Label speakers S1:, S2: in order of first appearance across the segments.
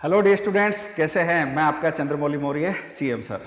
S1: Hello dear students, कैसे हैं? मैं आपका Chandramouli Maurya, CM sir.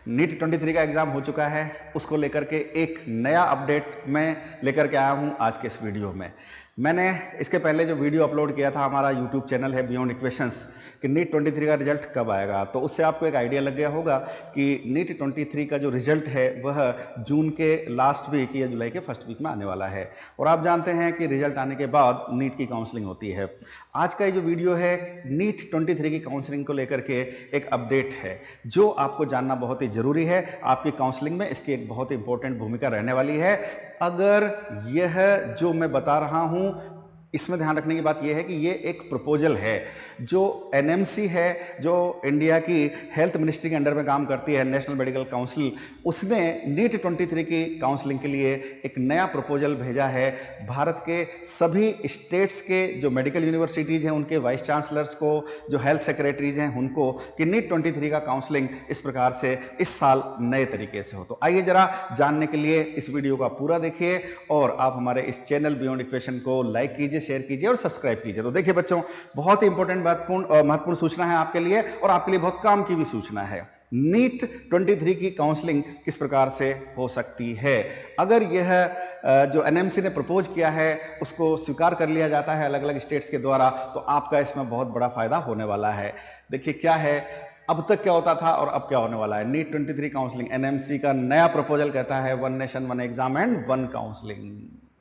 S1: NEET 23 का एग्ज़ाम हो चुका है, उसको लेकर के एक नया अपडेट मैं लेकर के आया हूं आज के इस वीडियो में। मैंने इसके पहले जो वीडियो अपलोड किया था, हमारा यूट्यूब चैनल है बियॉन्ड इक्वेशंस, कि नीट 23 का रिजल्ट कब आएगा, तो उससे आपको एक आइडिया लग गया होगा कि नीट 23 का जो रिजल्ट है वह जून के लास्ट वीक या जुलाई के फर्स्ट वीक में आने वाला है। और आप जानते हैं कि रिजल्ट आने के बाद नीट की काउंसलिंग होती है। आज का ये जो वीडियो है नीट 23 की काउंसलिंग को लेकर के एक अपडेट है जो आपको जानना बहुत ही ज़रूरी है। आपकी काउंसलिंग में इसकी एक बहुत ही इंपॉर्टेंट भूमिका रहने वाली है। अगर यह जो मैं बता रहा हूँ, इसमें ध्यान रखने की बात यह है कि ये एक प्रपोजल है जो एनएमसी है, जो इंडिया की हेल्थ मिनिस्ट्री के अंडर में काम करती है, नेशनल मेडिकल काउंसिल, उसने नीट 23 की काउंसलिंग के लिए एक नया प्रपोजल भेजा है भारत के सभी स्टेट्स के जो मेडिकल यूनिवर्सिटीज़ हैं उनके वाइस चांसलर्स को, जो हेल्थ सेक्रेटरीज हैं उनको, कि नीट 23 का काउंसलिंग इस प्रकार से इस साल नए तरीके से हो। तो आइए जरा जानने के लिए इस वीडियो का पूरा देखिए और आप हमारे इस चैनल बियॉन्ड इक्वेशन को लाइक कीजिए, शेयर कीजिए और सब्सक्राइब कीजिए। तो देखिए बच्चों, बहुत ही इंपॉर्टेंट महत्वपूर्ण सूचना है आपके लिए और आपके लिए बहुत काम की भी सूचना है। नीट 23 की काउंसलिंग किस प्रकार से हो सकती है अगर यह जो एनएमसी ने प्रपोज किया है उसको स्वीकार कर लिया जाता है अलग अलग स्टेट्स के द्वारा, तो आपका इसमें बहुत बड़ा फायदा होने वाला है। देखिए क्या है, अब तक क्या होता था और अब क्या होने वाला है। नीट 23 काउंसलिंग, एनएमसी का नया प्रपोजल कहता है one nation one exam and one counselling.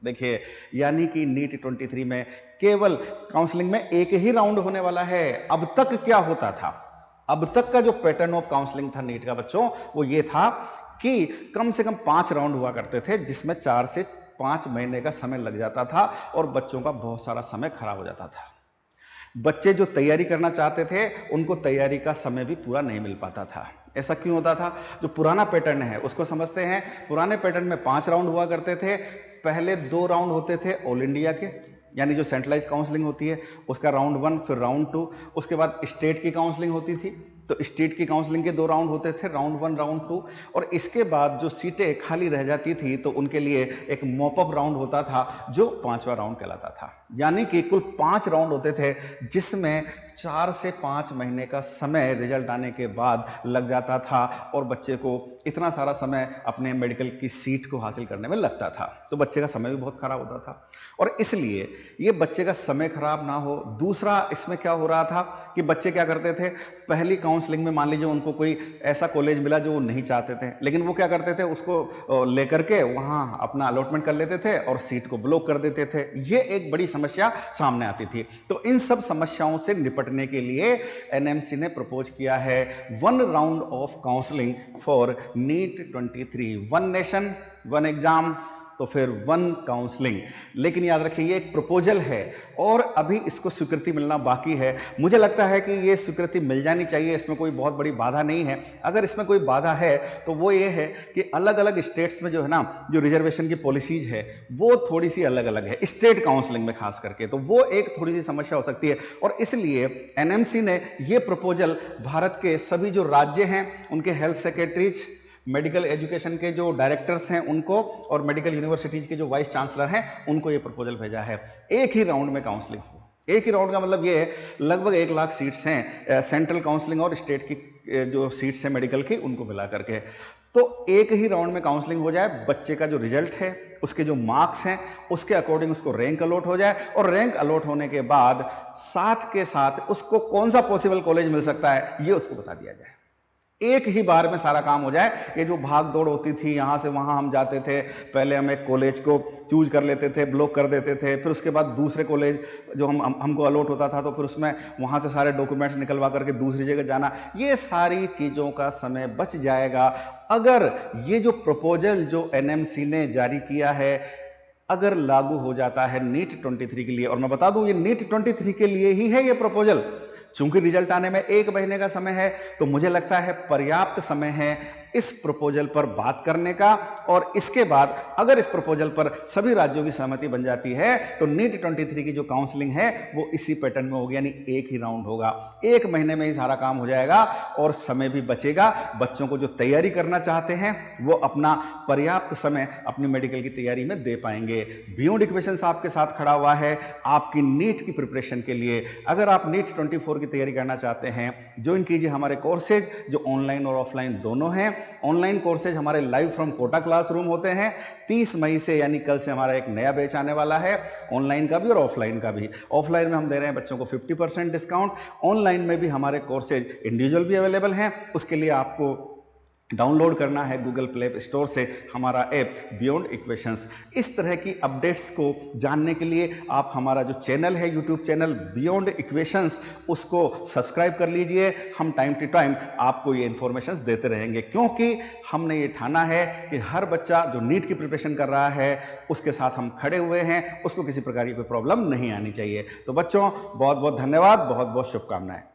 S1: देखिए, यानी कि नीट 23 में केवल काउंसलिंग में एक ही राउंड होने वाला है। अब तक क्या होता था, अब तक का जो पैटर्न ऑफ काउंसलिंग था नीट का बच्चों, वो ये था कि कम से कम 5 राउंड हुआ करते थे जिसमें 4 से 5 महीने का समय लग जाता था और बच्चों का बहुत सारा समय खराब हो जाता था। बच्चे जो तैयारी करना चाहते थे उनको तैयारी का समय भी पूरा नहीं मिल पाता था। ऐसा क्यों होता था? जो पुराना पैटर्न है उसको समझते हैं। पुराने पैटर्न में 5 राउंड हुआ करते थे। पहले 2 राउंड होते थे ऑल इंडिया के, यानी जो सेंट्रलाइज काउंसलिंग होती है उसका राउंड 1, फिर राउंड 2, उसके बाद स्टेट की काउंसलिंग होती थी, तो स्टेट की काउंसलिंग के 2 राउंड होते थे, राउंड 1, राउंड 2, और इसके बाद जो सीटें खाली रह जाती थी तो उनके लिए एक मॉपअप राउंड होता था जो 5वां राउंड कहलाता था। यानी कि कुल 5 राउंड होते थे जिसमें 4 से 5 महीने का समय रिजल्ट आने के बाद लग जाता था और बच्चे को इतना सारा समय अपने मेडिकल की सीट को हासिल करने में लगता था, तो बच्चे का समय भी बहुत खराब होता था। और इसलिए ये बच्चे का समय खराब ना हो, दूसरा इसमें क्या हो रहा था कि बच्चे क्या करते थे, पहली काउंसलिंग में मान लीजिए उनको कोई ऐसा कॉलेज मिला जो वो नहीं चाहते थे, लेकिन वो क्या करते थे, उसको लेकर के वहाँ अपना अलॉटमेंट कर लेते थे और सीट को ब्लॉक कर देते थे। ये एक बड़ी समस्या सामने आती थी। तो इन सब समस्याओं से निपटने के लिए एनएमसी ने प्रपोज किया है 1 round of counselling for NEET 23, one nation one exam, तो फिर 1 काउंसलिंग। लेकिन याद रखिए ये एक प्रपोजल है और अभी इसको स्वीकृति मिलना बाकी है। मुझे लगता है कि ये स्वीकृति मिल जानी चाहिए, इसमें कोई बहुत बड़ी बाधा नहीं है। अगर इसमें कोई बाधा है तो वो ये है कि अलग अलग स्टेट्स में जो है ना, जो रिजर्वेशन की पॉलिसीज है वो थोड़ी सी अलग अलग है, स्टेट काउंसलिंग में खास करके, तो वो एक थोड़ी सी समस्या हो सकती है। और इसलिए एनएमसी ने ये प्रपोजल भारत के सभी जो राज्य हैं उनके हेल्थ सेक्रेटरीज, मेडिकल एजुकेशन के जो डायरेक्टर्स हैं उनको और मेडिकल यूनिवर्सिटीज़ के जो वाइस चांसलर हैं उनको ये प्रपोजल भेजा है। एक ही राउंड में काउंसलिंग हो। एक ही राउंड का मतलब ये है, लगभग 1 लाख सीट्स हैं सेंट्रल काउंसलिंग और स्टेट की जो सीट्स हैं मेडिकल की उनको मिला करके, तो एक ही राउंड में काउंसलिंग हो जाए। बच्चे का जो रिजल्ट है, उसके जो मार्क्स हैं, उसके अकॉर्डिंग उसको रैंक अलॉट हो जाए और रैंक अलॉट होने के बाद साथ के साथ उसको कौन सा पॉसिबल कॉलेज मिल सकता है ये उसको बता दिया जाए। एक ही बार में सारा काम हो जाए। ये जो भाग दौड़ होती थी, यहाँ से वहाँ हम जाते थे, पहले हम एक कॉलेज को चूज कर लेते थे, ब्लॉक कर देते थे, फिर उसके बाद दूसरे कॉलेज जो हमको अलॉट होता था तो फिर उसमें वहाँ से सारे डॉक्यूमेंट्स निकलवा करके दूसरी जगह जाना, ये सारी चीज़ों का समय बच जाएगा अगर ये जो प्रपोजल जो एनएमसी ने जारी किया है अगर लागू हो जाता है नीट 23 के लिए। और मैं बता दूं ये नीट 23 के लिए ही है ये प्रपोजल। चूंकि रिजल्ट आने में 1 महीने का समय है तो मुझे लगता है पर्याप्त समय है इस प्रपोजल पर बात करने का, और इसके बाद अगर इस प्रपोजल पर सभी राज्यों की सहमति बन जाती है तो नीट 23 की जो काउंसलिंग है वो इसी पैटर्न में होगी, यानी एक ही राउंड होगा। 1 महीने में ही सारा काम हो जाएगा और समय भी बचेगा। बच्चों को जो तैयारी करना चाहते हैं वो अपना पर्याप्त समय अपनी मेडिकल की तैयारी में दे पाएंगे। बियॉन्ड इक्वेशंस आपके साथ खड़ा हुआ है आपकी नीट की प्रिपरेशन के लिए। अगर आप नीट 24 की तैयारी करना चाहते हैं, ज्वाइन कीजिए हमारे कोर्सेज जो ऑनलाइन और ऑफलाइन दोनों हैं। ऑनलाइन कोर्सेज हमारे लाइव फ्रॉम कोटा क्लासरूम होते हैं। 30 मई से यानी कल से हमारा एक नया बैच आने वाला है, ऑनलाइन का भी और ऑफलाइन का भी। ऑफलाइन में हम दे रहे हैं बच्चों को 50% डिस्काउंट, ऑनलाइन में भी हमारे कोर्सेज इंडिविजुअल भी अवेलेबल हैं। उसके लिए आपको डाउनलोड करना है गूगल प्ले स्टोर से हमारा ऐप बियॉन्ड इक्वेशंस। इस तरह की अपडेट्स को जानने के लिए आप हमारा जो चैनल है यूट्यूब चैनल बियॉन्ड इक्वेशंस, उसको सब्सक्राइब कर लीजिए। हम टाइम टू टाइम आपको ये इन्फॉर्मेशंस देते रहेंगे, क्योंकि हमने ये ठाना है कि हर बच्चा जो नीट की प्रिपरेशन कर रहा है उसके साथ हम खड़े हुए हैं, उसको किसी प्रकार की कोई प्रॉब्लम नहीं आनी चाहिए। तो बच्चों बहुत बहुत धन्यवाद, बहुत बहुत शुभकामनाएं।